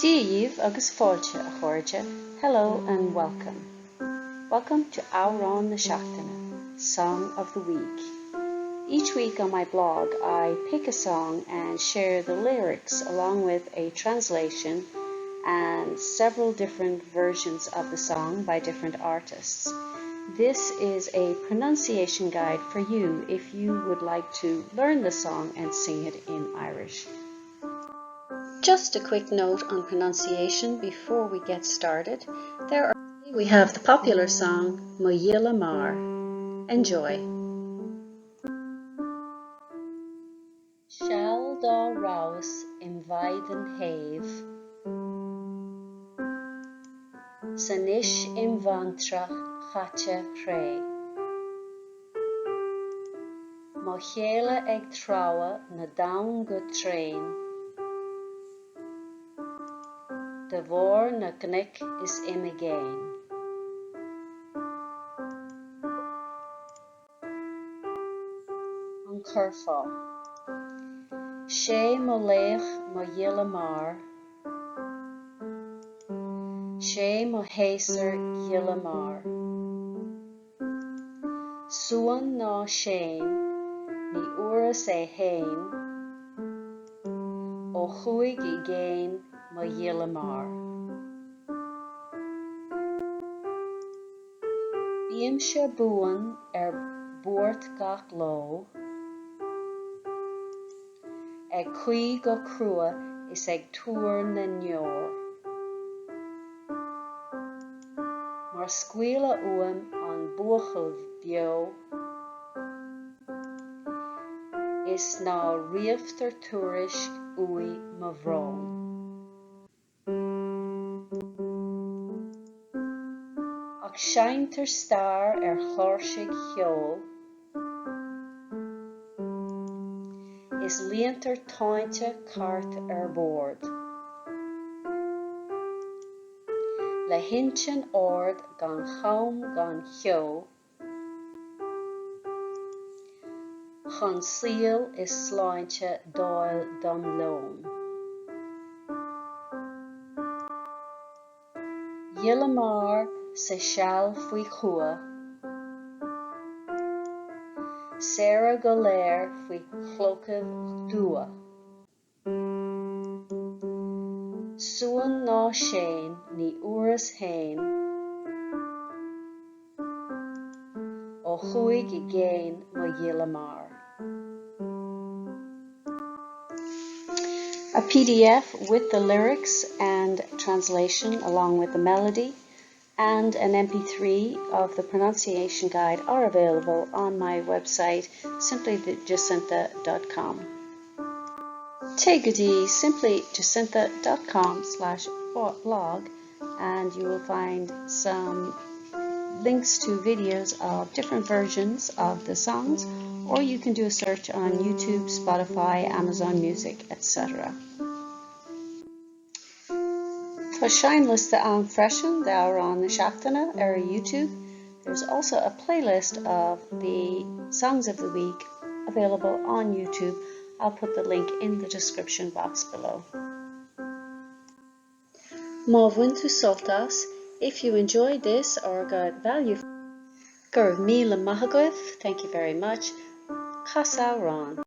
Díomh agus fáilte a chuirde. Hello and welcome. Welcome to Amhrán na Seachtaine, Song of the Week. Each week on my blog I pick a song and share the lyrics along with a translation and several different versions of the song by different artists. This is a pronunciation guide for you if you would like to learn the song and sing it in Irish. Just a quick note on pronunciation before we get started. We have the popular song Ghile Mear. Enjoy. Shall dá rás in bhaidan haimh, san ish in bhantrach chaite pré. Má chéile ag tráwa na dawn go train, de bhór na gnic is imigéin. An Curfá. Sé mo léach mo Ghile Mear, sé mo héasar Ghile Mear. Suan ná séin, ní uras é hain, ó chuaig I géin mo Ghile Mear. Bíam se buan buairt gach ló, ag cuí go crua is ag túr na neor. Mar scuile uam an buachal bheo, is ná riamhtar túris ui mo bhrón. Ach seintar stair chláirsigh cheol, is líontar táinte cart bord. Le hintin ord gan chaum gan cheo, chun síl is sláinte dáil dom lom. Ghile Mear sa seall faoi chua, Sarah go léir faoi chlócamh dua. Suan ná séin ní uras hain, ó chuaig I géin mo Ghile Mear. A PDF with the lyrics and translation along with the melody and an MP3 of the pronunciation guide are available on my website simplyjacinta.com. Take a D, simplyjacinta.com/blog, and you will find some links to videos of different versions of the songs, or you can do a search on YouTube, Spotify, Amazon Music, etc. Tá sein lista an freisin de Amhrán na Seachtaine YouTube. There's also a playlist of the songs of the week available on YouTube. I'll put the link in the description box below. Má bhain tú soltas, if you enjoyed this or got value, gur míle maith agóibh, thank you very much. Cas Amhrán.